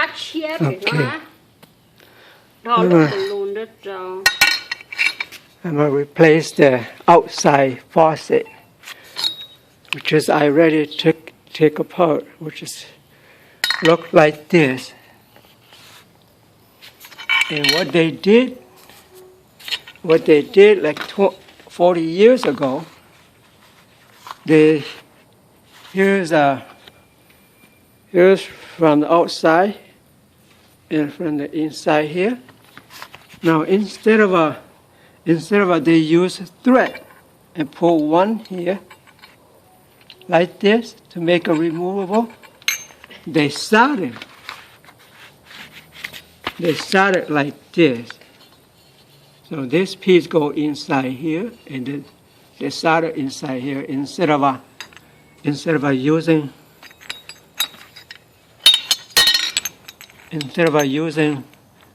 Okay. I'm going to replace the outside faucet, which is I already take apart, which is look like this. And what they did like 40 years ago, here's from the outside and from the inside here. Now instead of they use thread and pull one here like this to make a removable, they started like this. So this piece go inside here, and then they started inside here instead of using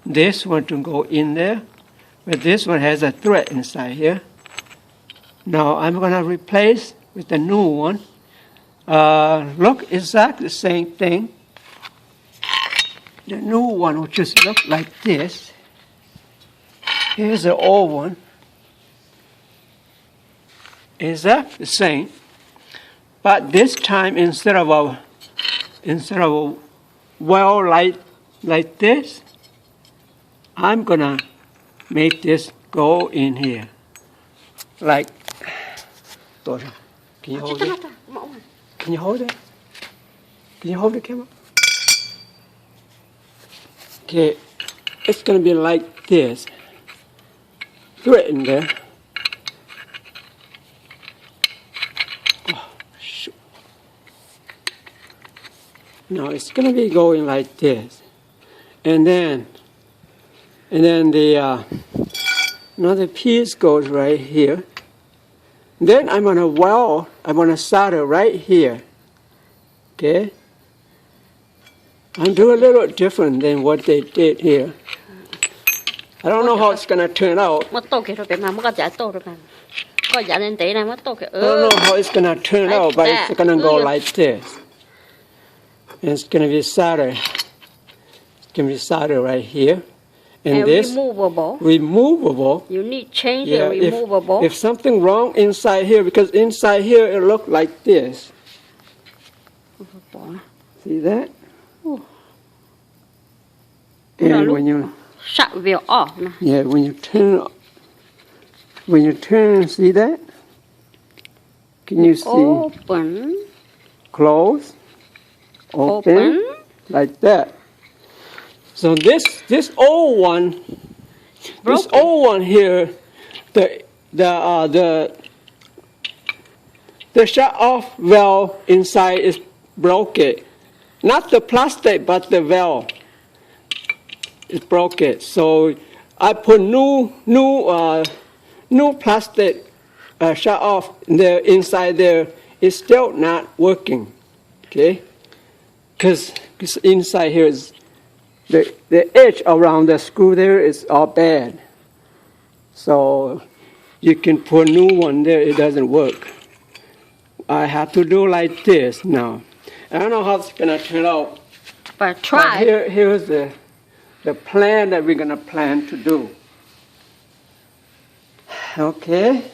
this one to go in there, but this one has a thread inside here. Now I'm going to replace with the new one. Look exactly the same thing. The new one will just look like this. Here's the old one. Exactly the same. But this time instead of a well like this, I'm gonna make this go in here. Like, can you hold it? Can you hold it? Can you hold the camera? Okay, it's gonna be like this. Thread in there. Oh, shoot. No, it's gonna be going like this, and then the another piece goes right here. Then I'm gonna solder right here. Okay. I'm doing a little different than what they did here. I don't know how it's gonna turn out. I don't know how it's gonna turn out, but it's gonna go like this. And it's gonna be soldered. It's gonna be soldered right here. And this removable. You need change the removable. If something wrong inside here, because inside here it look like this. See that? And when you when you turn, see that? Can you see? Open. Close. Open. Like that. So this old one here, the shut off valve inside is broken. Not the plastic, but the valve. It's broken. So I put new plastic shut off there inside there. It's still not working. Okay, because inside here is the edge around the screw there is all bad. So you can put a new one there. It doesn't work. I have to do like this now. I don't know how it's gonna turn out. But try. But here's the plan that we're gonna plan to do. Okay.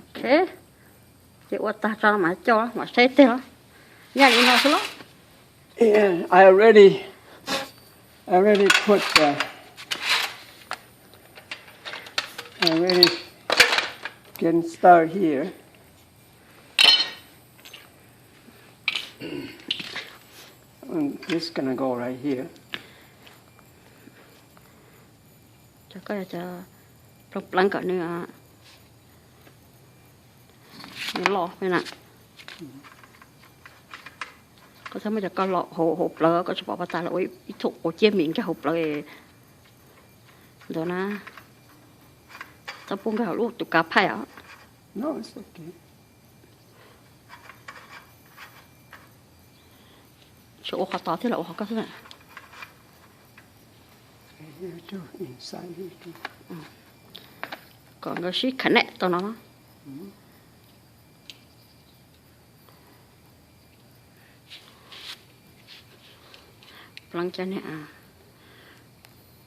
Okay. And I already put getting started here. And this is gonna go right here. Có sao mà có lọ hộp lỡ có bỏ vào tay là ít thuộc của chia miệng cái hộp lỡ rồi na tao buông cái hộp lúc tụi cà phê á. No, it's okay. Chỗ họ tỏ thế là họ có thế này. Here too, inside here too. Còn cái shit connect tao nó. lăng chân nè à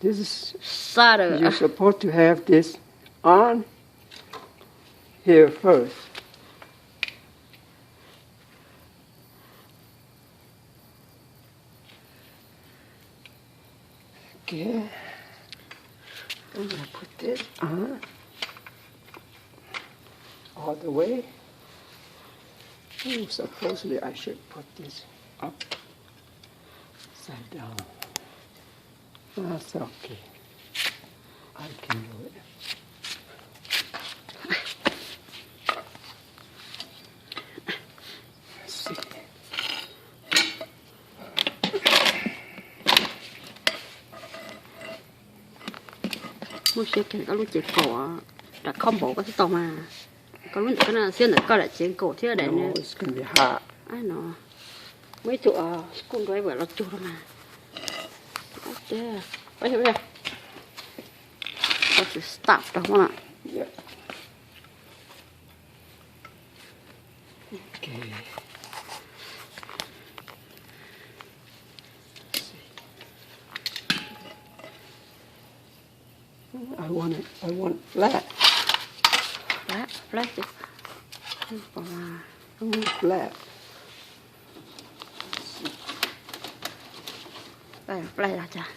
This is solder you're supposed to have this on here first. Okay. I'm gonna put this on all the way. Oh, supposedly I should put this up, side down. That's okay. I can do it. Let's see. mua xe cái lúc chạy cổ đã không bổ cái tàu mà có lúc cái nào xe nữa có lại chạy cổ thế đấy No, nữa it's gonna be hot. ai nó mấy chỗ school driver là chỗ mà ok bây giờ có sự stop đó không ạ Yeah. Okay. I want flat. flat chứ còn mà Flat. đây flat là chả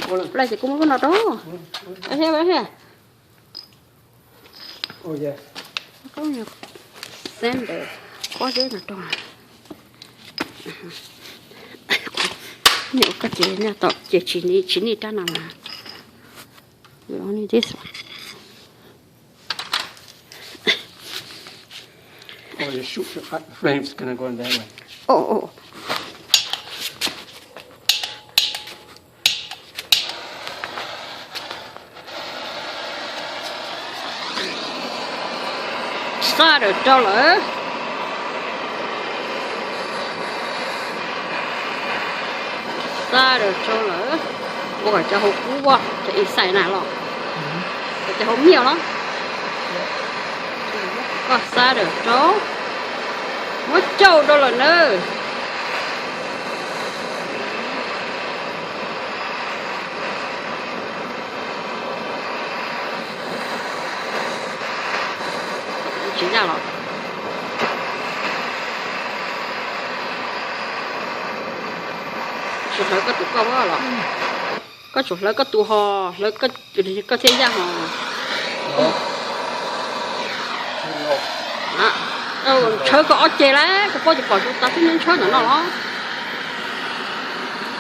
Hold on. flat thì cũng có nào đó ở thế Oh yeah. có nhiều sender có giấy nào trong nhiều cái gì nè tao chỉ ní ta nào mà we only this one. Oh, the flame's gonna go in that way. Oh. Started dollar. Started dollar. Ủa cho hộp cú quá, cho ít xài nào lọ. Cho hộp nhiều lắm. Có started dollar. Mất trâu đâu là nữa. Chỉ ra rồi. Chủ lấy có tụ cao quá rồi. Có chủ lấy có tụ hò, lấy có thế ra hò. Chơi có chè lá, có bao giờ bỏ chúng ta cứ nên chơi nó đó.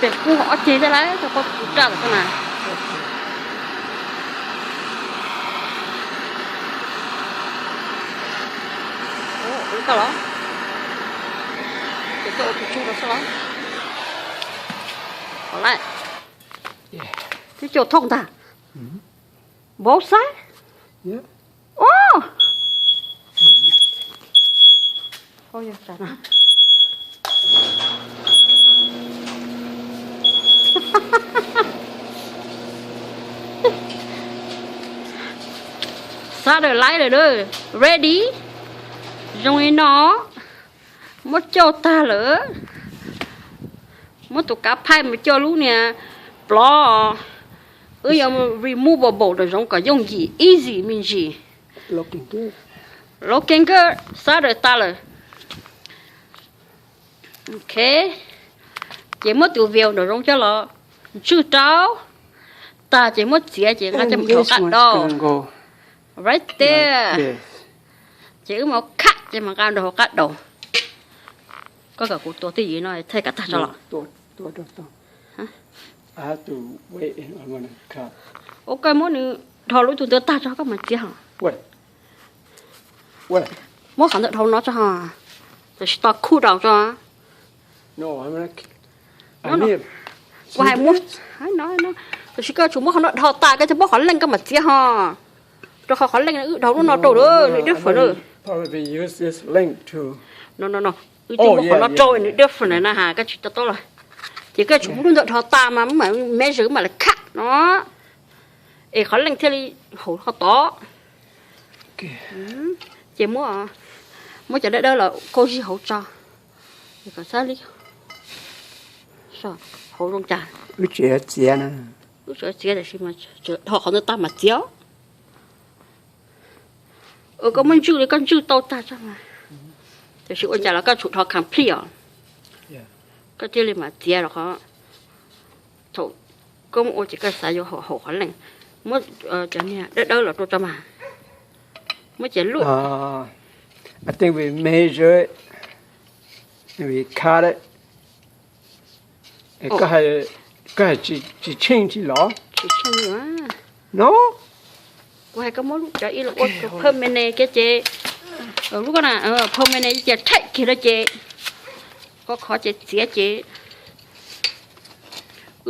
Để cô họ chè ra lá, cho có ra được cái này. Ủa, cái đó. Cái chỗ cái chung đó sao đó? Có lại. Cái chỗ thông ta. Both side? Yeah. Oh! Thôi giờ trả nào. Sao được lái rồi đó. Ready? Rồi nó. Mất cho ta nữa. Mất tụ cá phai mà cho lúc nè. Blo. Removable rồi giống cả dùng gì. Easy mình gì. Looking good. Looking good. Sao được ta rồi. Ok. Chỉ mất tụ việc rồi giống cho là. Chú cháu. Ta chỉ mất xỉa chỉ ngã chấm khổ cắt đâu. Right there. Like Chỉ một cắt chỉ mà gan đồ cắt đầu. Có cả cụ tổ tí gì nói thay cả ta cho lọ. Hả? I have to wait and I'm gonna cut. Ok mỗi nữ thò lũ tụi ta cho các mà chia hả? Wait. Mỗi khẳng định thầu nó cho hả? Rồi ta khu đầu cho. No, I'm gonna. No. Vài muốn. Hãy nói. Rồi chỉ có chúng mỗi khẳng định thầu ta cái cho mỗi khẳng lên các mà chia hả? Rồi khẳng lên cái đầu nó trâu nữa, nó different nữa. Probably use this link to. No. Mỗi khẳng nó trôi nó different này nè hà cái chuyện tốt rồi. Chỉ cái chúng luôn thầu ta mà measure mà là cắt nó. Ê khẳng lên theo hổ khó to. Chị muốn cho đây là cô gì hỗ trợ thì cả sao đi sao khổ trong trà ứ chế chế nè ứ chế chế là gì mà họ không được ta mà chéo có mình chú thì con chú tao ta cho mà thì sự quan trọng là các chủ họ làm phi à cái chơi lên mà chế rồi họ thầu có một chỉ cái sai vô họ khó lành mất cho nên đất đó là tôi cho mà mất chế luôn I think we measure it and we cut it cái hay chỉ chỉnh chỉ lỏ chỉ chỉnh nữa no quay có món lúc cho ít là cái permanent cái chế lúc nào permanent chế thay kia đó chế có khó chế chế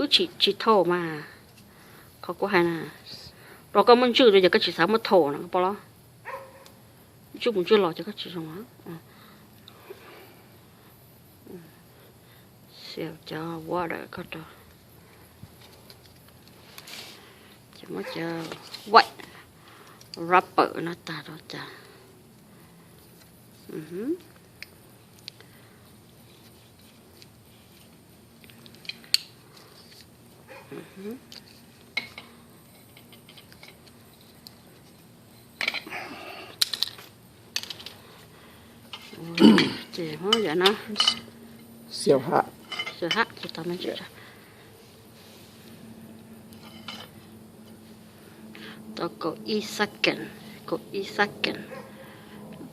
chỉ thổ mà có có hay nè rồi có mình chưa rồi giờ cái chỉ sáng mà thổ nè bao lo chú muốn chưa lo cho cái chỉ xong á xèo cho water có đó chỉ mới cho white rubber nó ta đó cha chị nói vậy nó siêu hạ siêu hạ chị tao mình chịu tao có ít second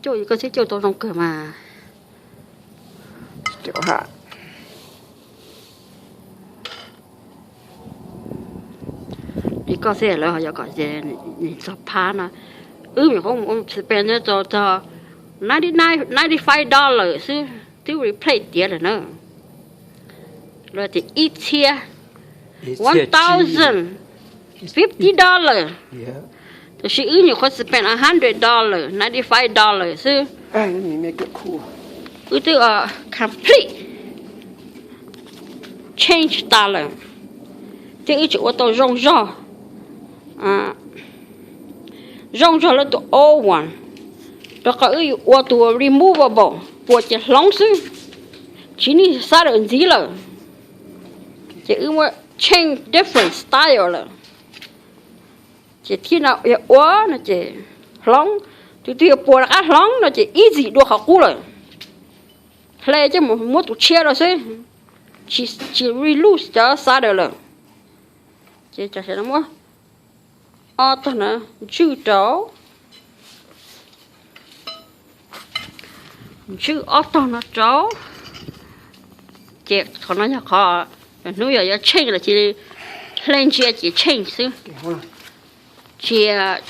chơi có thể chơi tao trong cửa mà siêu hạ đi có thể là họ có gì nhìn sắp phá nó mình không spend cho $95 chứ to replace tiền rồi nữa rồi thì ít chia $1,050 thì chị nhiều có spend $100 $95 chứ let me make it cool itu complete change dollar thì ít chỗ tôi rong rong là tôi all one đó có ý ô tô removable bộ chỉ lóng xứ chỉ ní sao được gì là chỉ ý mà change different style là chỉ khi nào ô nó chỉ lóng thì bộ là lóng nó chỉ easy đồ học cũ rồi play chứ một tụ chia rồi xứ chỉ reloose cho sao được rồi chỉ cho sẽ nó mua ô tô nó chữ trâu chứ auto nó cháu chị còn nói là họ nếu giờ change là chỉ lên chỉ change xíu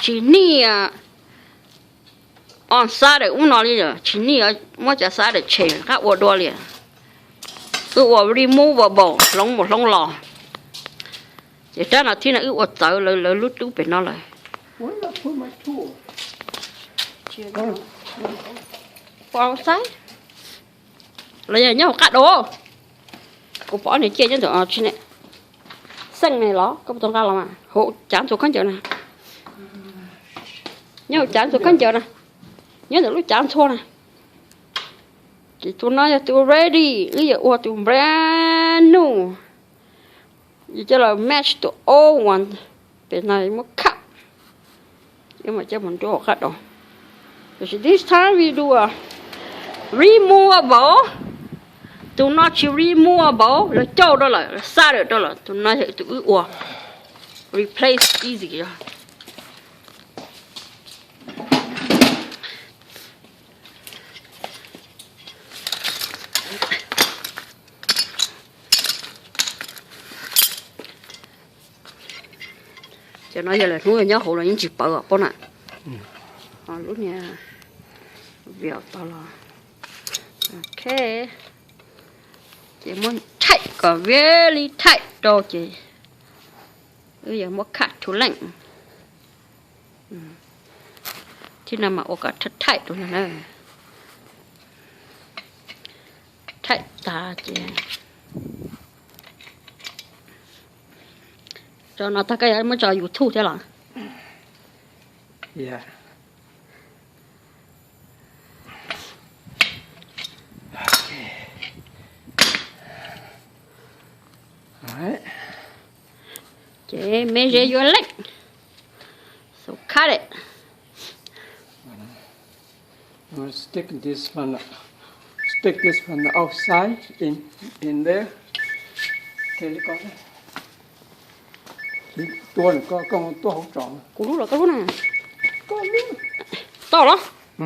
chỉ ni on side uống nó đi rồi chỉ ni mỗi cái side change các ô đô liền cứ ô removable lông lò chỉ cho nó thì nó ô tự lời lút lút bên nó rồi bỏ sai lấy giờ nhau cắt đồ cô bỏ này chia cho tụi chị này xanh này ló có tụi ra làm à hộ chán số con chợ này nhau chán số con chợ này nhớ được lúc chán số này chị tụi nói là tụi ready bây giờ ô tụi brand new giờ cho là match to all one bên này mới cắt nhưng mà cho mình cho cắt đồ so this time we do a removable tụi nó chỉ removable là châu đó là xa được đó là tụi nó sẽ tự ủa replace easy rồi cho nó giờ là nuôi nhớ hộ là những chịu bự bố nè lúc nha việc to là ok chị muốn tight có very tight đồ chị bây giờ muốn cắt thủ lạnh thì nào mà ô cả thật tight đồ này tight ta chị cho nó ta cái mới cho YouTube thế là yeah Okay, measure your leg. So cut it. I'm going to stick this one outside in there. Thế đi con. Tua này có một tua hỗ trợ. Cú lú là cái lú này. Có luôn. To đó. Ừ.